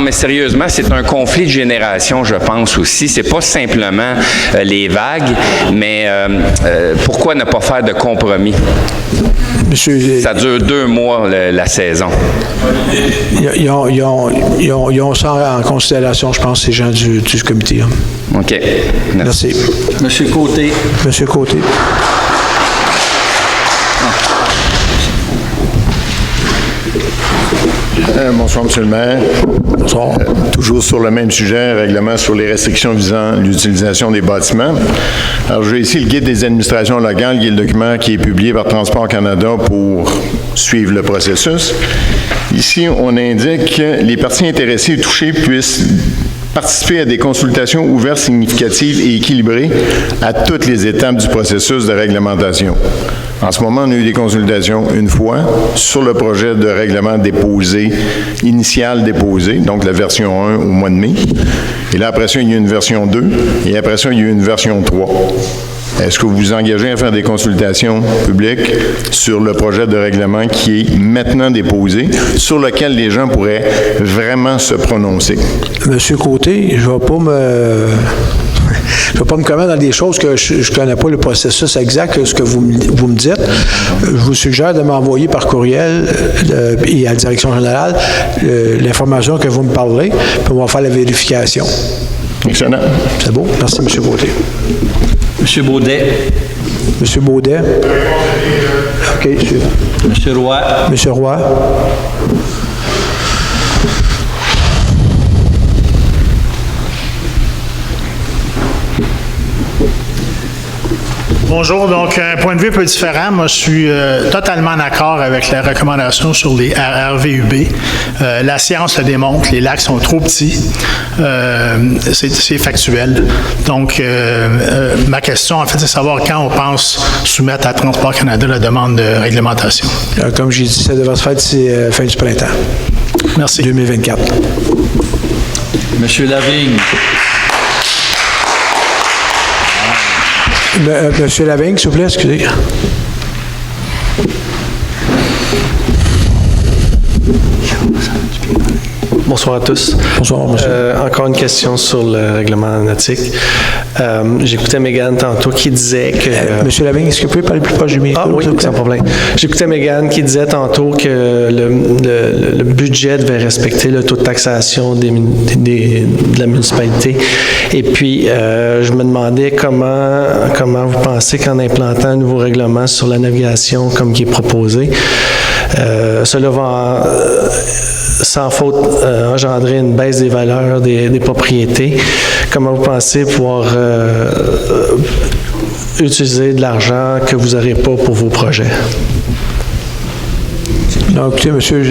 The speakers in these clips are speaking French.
Mais sérieusement, c'est un conflit de génération, je pense aussi. C'est pas simplement les vagues, mais pourquoi ne pas faire de compromis? Monsieur, ça dure 2 mois, la saison. Ils ont ça en considération, je pense, ces gens du comité. Hein. OK. Merci. Monsieur Côté. Monsieur Côté. Bonsoir, M. le maire. Bonsoir. Toujours sur le même sujet, règlement sur les restrictions visant l'utilisation des bâtiments. Alors, j'ai ici le guide des administrations locales, qui est le document qui est publié par Transport Canada pour suivre le processus. Ici, on indique que les parties intéressées et touchées puissent participer à des consultations ouvertes, significatives et équilibrées à toutes les étapes du processus de réglementation. En ce moment, on a eu des consultations une fois sur le projet de règlement initial déposé, donc la version 1 au mois de mai. Et là, après ça, il y a eu une version 2 et après ça, il y a eu une version 3. Est-ce que vous vous engagez à faire des consultations publiques sur le projet de règlement qui est maintenant déposé, sur lequel les gens pourraient vraiment se prononcer? Monsieur Côté, je ne vais pas me commettre dans des choses que je ne connais pas le processus exact, ce que vous me dites. Je vous suggère de m'envoyer par courriel et à la direction générale l'information que vous me parlez, puis on va faire la vérification. Excellent. C'est beau? Merci, M. Côté. M. Baudet. M. Baudet. OK, M. Roy. M. Roy. Bonjour. Donc, un point de vue un peu différent. Moi, je suis totalement d'accord avec la recommandation sur les RVUB. La science le démontre, les lacs sont trop petits. C'est factuel. Donc, ma question, en fait, c'est de savoir quand on pense soumettre à Transport Canada la demande de réglementation. Comme j'ai dit, ça devrait se faire d'ici fin du printemps. Merci. 2024. Monsieur Lavigne. Monsieur Lavigne, s'il vous plaît, excusez. Bonsoir à tous. Bonsoir, monsieur. Encore une question sur le règlement nautique. J'écoutais Mégane tantôt qui disait que... Monsieur Lavigne, est-ce que vous pouvez parler plus proche du micro? Ah oui, sans problème. J'écoutais Mégane qui disait tantôt que le budget devait respecter le taux de taxation de la municipalité. Et puis, je me demandais comment vous pensez qu'en implantant un nouveau règlement sur la navigation comme qui est proposé, cela va sans faute engendrer une baisse des valeurs des propriétés. Comment vous pensez pouvoir utiliser de l'argent que vous n'aurez pas pour vos projets? Donc, écoutez, monsieur,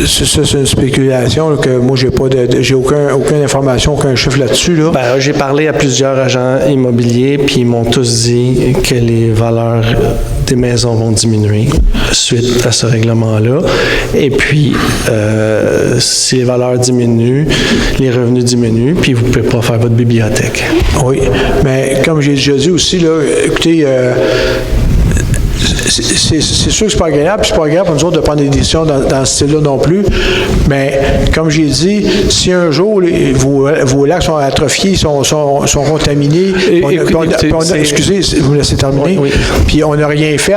c'est une spéculation là, que moi, j'ai aucune information, aucun chiffre là-dessus. Là. Ben, j'ai parlé à plusieurs agents immobiliers, puis ils m'ont tous dit que les valeurs des maisons vont diminuer suite à ce règlement-là. Et puis, si les valeurs diminuent, les revenus diminuent, puis vous ne pouvez pas faire votre bibliothèque. Oui, mais comme j'ai déjà dit aussi, là, écoutez, c'est sûr que c'est pas agréable, puis c'est pas agréable pour nous autres de prendre des décisions dans ce style-là non plus. Mais comme j'ai dit, si un jour vos lacs sont atrophiés, sont contaminés, excusez, vous me laissez terminer, oui. Puis on n'a rien fait,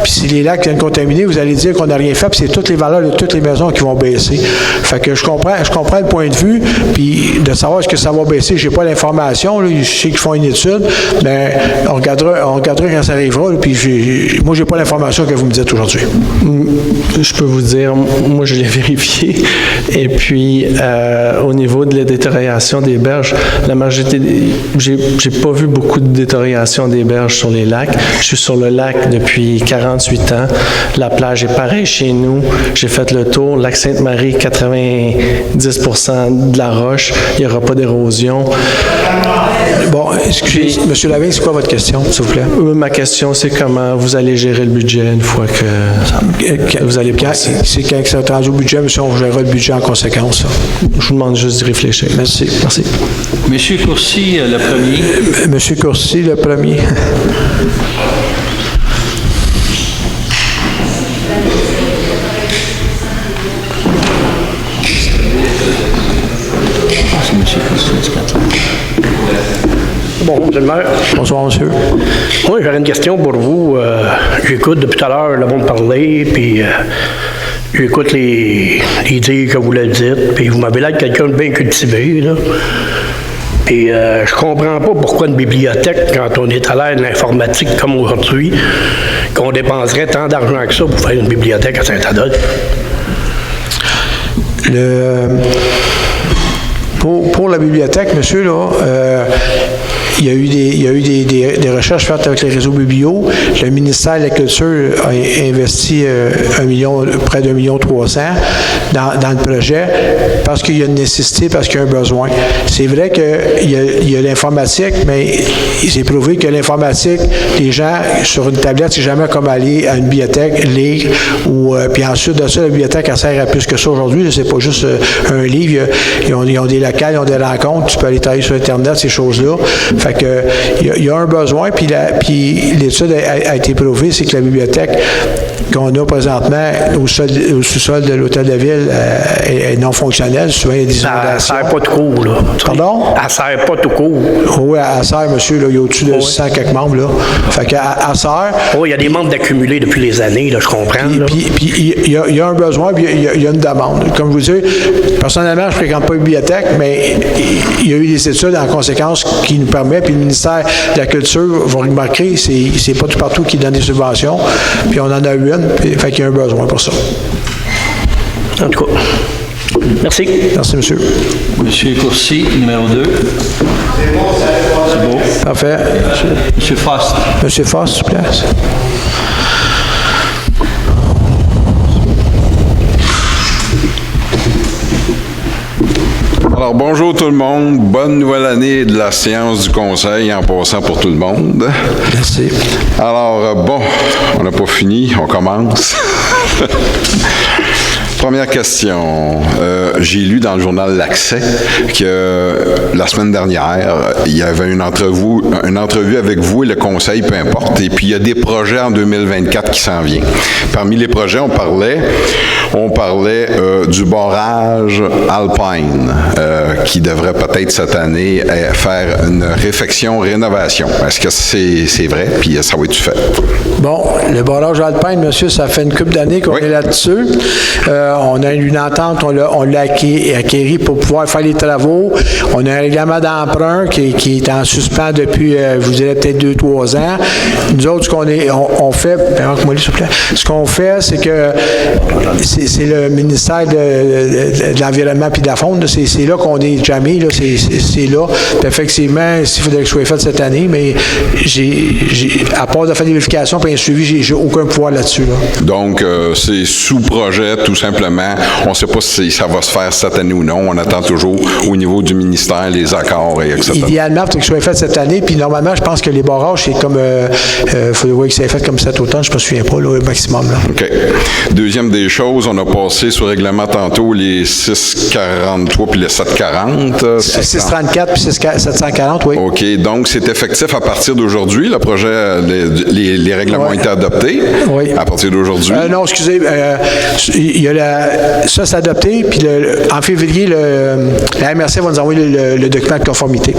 puis si les lacs viennent contaminés, vous allez dire qu'on n'a rien fait, puis c'est toutes les valeurs de toutes les maisons qui vont baisser. Fait que je comprends le point de vue, puis de savoir est-ce que ça va baisser, j'ai pas l'information, là, je sais qu'ils font une étude, mais on regardera quand ça arrivera, là, puis moi, j'ai pas l'information que vous me dites aujourd'hui. Je peux vous dire, moi, je l'ai vérifié. Et puis, au niveau de la détérioration des berges, la majorité, j'ai pas vu beaucoup de détérioration des berges sur les lacs. Je suis sur le lac depuis 48 ans. La plage est pareille chez nous. J'ai fait le tour. Lac Sainte-Marie, 90% de la roche. Il n'y aura pas d'érosion. Bon, excusez, M. Lavigne, c'est quoi votre question, s'il vous plaît? Ma question, c'est comment vous allez gérer le budget une fois que vous allez passer. C'est quand ça va rendu au budget, mais on gérera le budget en conséquence. Ça. Je vous demande juste d'y réfléchir. Merci. Merci. Monsieur Courcy, le premier. Monsieur Courcy, le premier. Bon, monsieur le maire. Bonsoir, monsieur. Oui, j'aurais une question pour vous. J'écoute depuis tout à l'heure le monde parler, puis j'écoute les dires que vous le dites, puis vous m'avez l'air quelqu'un de bien cultivé, là. Puis je comprends pas pourquoi une bibliothèque, quand on est à l'ère de l'informatique comme aujourd'hui, qu'on dépenserait tant d'argent que ça pour faire une bibliothèque à Saint-Adolphe. Pour la bibliothèque, monsieur, là, il y a eu des recherches faites avec les réseaux biblios. Le ministère de la Culture a investi près d'1,3 million dans le projet parce qu'il y a une nécessité, parce qu'il y a un besoin. C'est vrai qu'il y a l'informatique, mais il s'est prouvé que l'informatique, les gens, sur une tablette, c'est jamais comme aller à une bibliothèque, lire, puis ensuite de ça, la bibliothèque, elle sert à plus que ça aujourd'hui. C'est pas juste un livre. Ils ont des locales, ils ont des rencontres, tu peux aller travailler sur Internet, ces choses-là. Fait que il y a un besoin, puis l'étude a été prouvée, c'est que la bibliothèque qu'on a présentement au sous-sol de l'Hôtel de Ville est non fonctionnelle. Souvent, il y a des inondations. Elle sert pas tout court, là. Pardon? Elle sert pas tout court. Oui, elle sert, monsieur, là, il y a au-dessus de 600 quelques membres, là. Fait qu'elle sert. Oui, il y a des membres d'accumulés depuis les années, là, je comprends. Puis il y a un besoin, puis il y a une demande. Comme vous dites, personnellement, je ne fréquente pas une bibliothèque, mais il y a eu des études en conséquence qui nous permettent, puis le ministère de la Culture, vous remarquerez, c'est pas tout partout qui donne des subventions, puis on en a eu une, puis fait qu'il y a un besoin pour ça. En tout cas, merci. Merci, monsieur. Monsieur Courcy, numéro 2. C'est beau. Parfait. Monsieur Faust. Monsieur Faust, s'il vous plaît. Alors, bonjour tout le monde. Bonne nouvelle année de la séance du Conseil en passant pour tout le monde. Merci. Alors, bon, on n'a pas fini, on commence. Première question. J'ai lu dans le journal L'Accès que la semaine dernière, il y avait une entrevue avec vous et le Conseil, peu importe, et puis il y a des projets en 2024 qui s'en viennent. Parmi les projets, on parlait du barrage Alpine, qui devrait peut-être cette année faire une réfection-rénovation. Est-ce que c'est vrai? Puis ça va être fait? Bon, le barrage Alpine, monsieur, ça fait une couple d'années qu'on est là-dessus. On a une entente, on l'a acquéri pour pouvoir faire les travaux. On a un règlement d'emprunt qui est en suspens depuis, je vous dirais, peut-être 2-3 ans. Nous autres, ce qu'on fait, c'est que c'est le ministère de l'Environnement puis de la Faune. C'est là qu'on est jamais, là, c'est là. Puis effectivement, s'il faudrait que ce soit fait cette année, mais à part de faire des vérifications puis un suivi, j'ai aucun pouvoir là-dessus. Là. Donc, c'est sous projet, tout simplement. On ne sait pas si ça va se faire cette année ou non. On attend toujours au niveau du ministère les accords et etc. Idéalement, il faut que ce soit fait cette année. Puis normalement, je pense que les barrages, c'est comme... il faudrait que ça soit fait comme cet automne. Je ne me souviens pas, là, au maximum. Là. OK. Deuxième des choses, on a passé sur règlement tantôt les 643 puis les 740. 634 puis 740, oui. OK. Donc, c'est effectif à partir d'aujourd'hui. Le projet, les règlements ont été adoptés. Oui. À partir d'aujourd'hui. Non, excusez. Il y a ça, c'est adopté. Puis en février, la MRC va nous envoyer le document de conformité.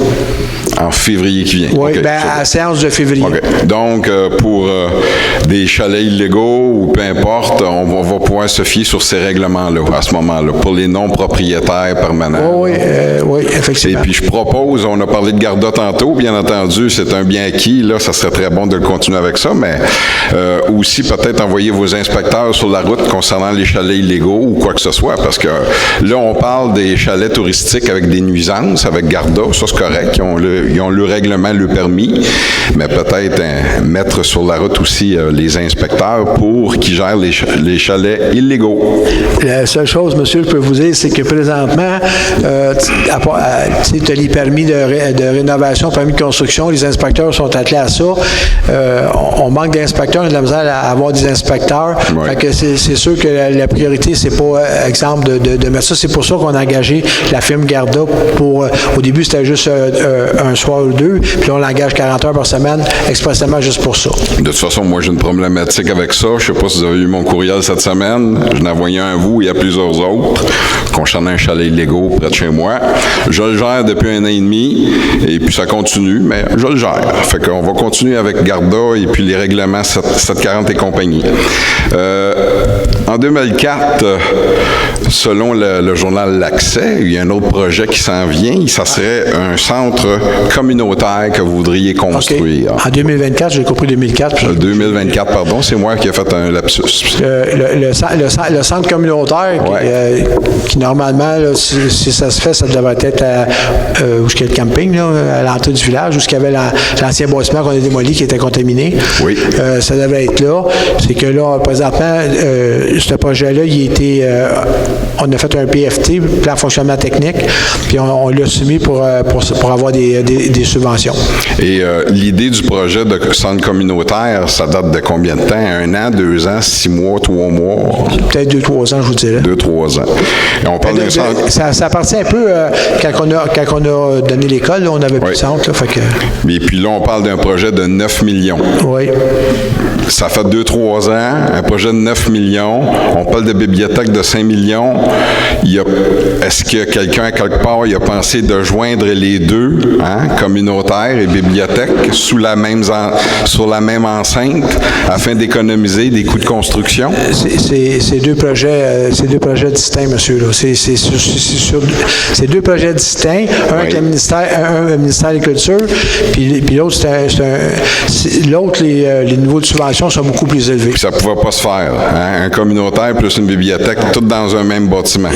En février qui vient. Oui, okay, à la séance de février. Okay. Donc, pour des chalets illégaux ou peu importe, on va pouvoir se fier sur ces règlements-là à ce moment-là, pour les non-propriétaires permanents. Oui, effectivement. Et puis, je propose, on a parlé de Garda tantôt, bien entendu, c'est un bien acquis, là, ça serait très bon de continuer avec ça, mais aussi peut-être envoyer vos inspecteurs sur la route concernant les chalets illégaux ou quoi que ce soit, parce que là, on parle des chalets touristiques avec des nuisances, avec Garda, ça c'est correct, ils ont le règlement, le permis, mais peut-être mettre sur la route aussi les inspecteurs pour qu'ils gèrent les chalets illégaux. La seule chose, monsieur, que je peux vous dire, c'est que présentement, tu as les permis de rénovation, permis de construction, les inspecteurs sont attelés à ça. On manque d'inspecteurs, on a de la misère à avoir des inspecteurs. Ouais. Fait que c'est sûr que la priorité, c'est pas, exemple, de mettre Ça, c'est pour ça qu'on a engagé la firme Garda pour... au début, c'était juste un soir ou deux, puis là, on l'engage 40 heures par semaine, expressément juste pour ça. De toute façon, moi, j'ai une problématique avec ça. Je ne sais pas si vous avez eu mon courriel cette semaine. Je n'ai envoyé un à vous et à plusieurs autres concernant un chalet illégaux près de chez moi. Je le gère depuis 1 an et demi et puis ça continue, mais je le gère. Fait qu'on va continuer avec Garda et puis les règlements 740 et compagnie. En 2004, selon le journal L'Accès, il y a un autre projet qui s'en vient. Ça serait un centre communautaire que vous voudriez construire. Okay. En 2024, j'ai compris 2004. 2024, pardon, c'est moi qui ai fait un lapsus. Le centre communautaire, ouais. Qui normalement, là, si ça se fait, ça devrait être où il y a le camping, là, à l'entrée du village, où il y avait l'ancien bâtiment qu'on a démoli qui était contaminé. Oui. Ça devrait être là. C'est que là, présentement, ce projet-là, on a fait un PFT, plan de fonctionnement technique, puis on l'a soumis pour avoir des subventions. Et l'idée du projet de centre communautaire, ça date de combien de temps? 1 an, 2 ans, 6 mois, 3 mois? Peut-être 2-3 ans, je vous dirais. 2-3 ans. Et on parle d'un centre... Ça appartient un peu, quand on a donné l'école, là, on n'avait plus de centre. Là, fait que... Et puis là, on parle d'un projet de 9 millions. Oui. Ça fait 2-3 ans, un projet de 9 millions. On parle de bibliothèque de 5 millions. Est-ce que quelqu'un, quelque part, il a pensé de joindre les deux, communautaire et bibliothèque, sur la même enceinte, afin d'économiser des coûts de construction? C'est deux projets distincts, monsieur. Là. C'est 2 projets distincts. Un avec le ministère de l'Agriculture, puis l'autre, l'autre, les niveaux de subvention sont beaucoup plus élevés. Puis ça ne pouvait pas se faire. Un communautaire plus une bibliothèque, tout dans un même bâtiment.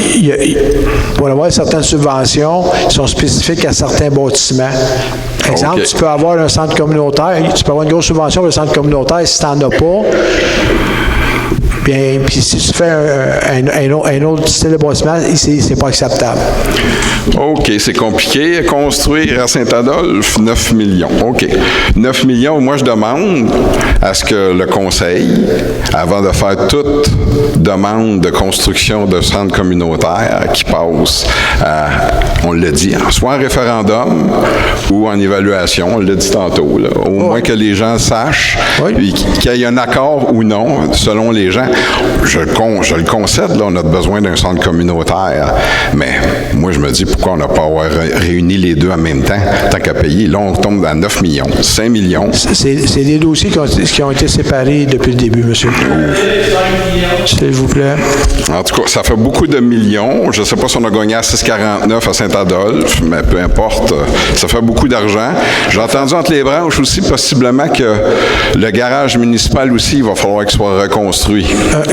Pour avoir certaines subventions, qui sont spécifiques à certains bâtiments. Exemple, tu peux avoir un centre communautaire, tu peux avoir une grosse subvention pour le centre communautaire si tu n'en as pas. Bien, puis si tu fais un autre style de bâtiment, c'est pas acceptable. OK, c'est compliqué. Construire à Saint-Adolphe, 9 millions. OK. 9 millions, moi, je demande à ce que le Conseil, avant de faire toute demande de construction de centre communautaire qui passe à, on l'a dit, soit en référendum ou en évaluation, on l'a dit tantôt, là, au moins que les gens sachent qu'il y ait un accord ou non, selon les gens. Je le concède, là, on a besoin d'un centre communautaire, mais moi, je me dis, pourquoi on n'a pas réuni les deux en même temps, tant qu'à payer? Là, on tombe à 9 millions, 5 millions. C'est des dossiers qui ont été séparés depuis le début, monsieur. S'il vous plaît. En tout cas, ça fait beaucoup de millions. Je ne sais pas si on a gagné à 6,49 à Saint-Adolphe, mais peu importe, ça fait beaucoup d'argent. J'ai entendu entre les branches aussi, possiblement, que le garage municipal aussi, il va falloir qu'il soit reconstruit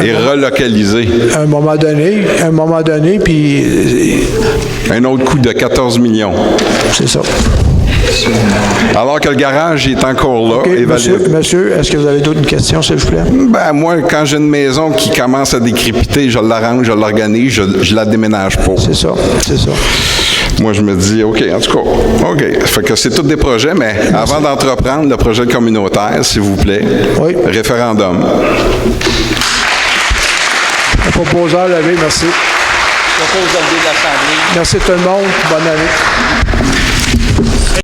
et relocalisé. À un moment donné, puis... Un autre coût de 14 millions. C'est ça. Alors que le garage est encore là. Okay, monsieur, est-ce que vous avez d'autres questions, s'il vous plaît? Ben, moi, quand j'ai une maison qui commence à décrépiter, je l'arrange, je l'organise, je la déménage pas. C'est ça. Moi, je me dis, OK, en tout cas, OK. Fait que c'est tous des projets, mais avant d'entreprendre le projet communautaire, s'il vous plaît, référendum. Le proposeur levé, merci. Je propose de lever l'Assemblée. Merci tout le monde. Bonne année.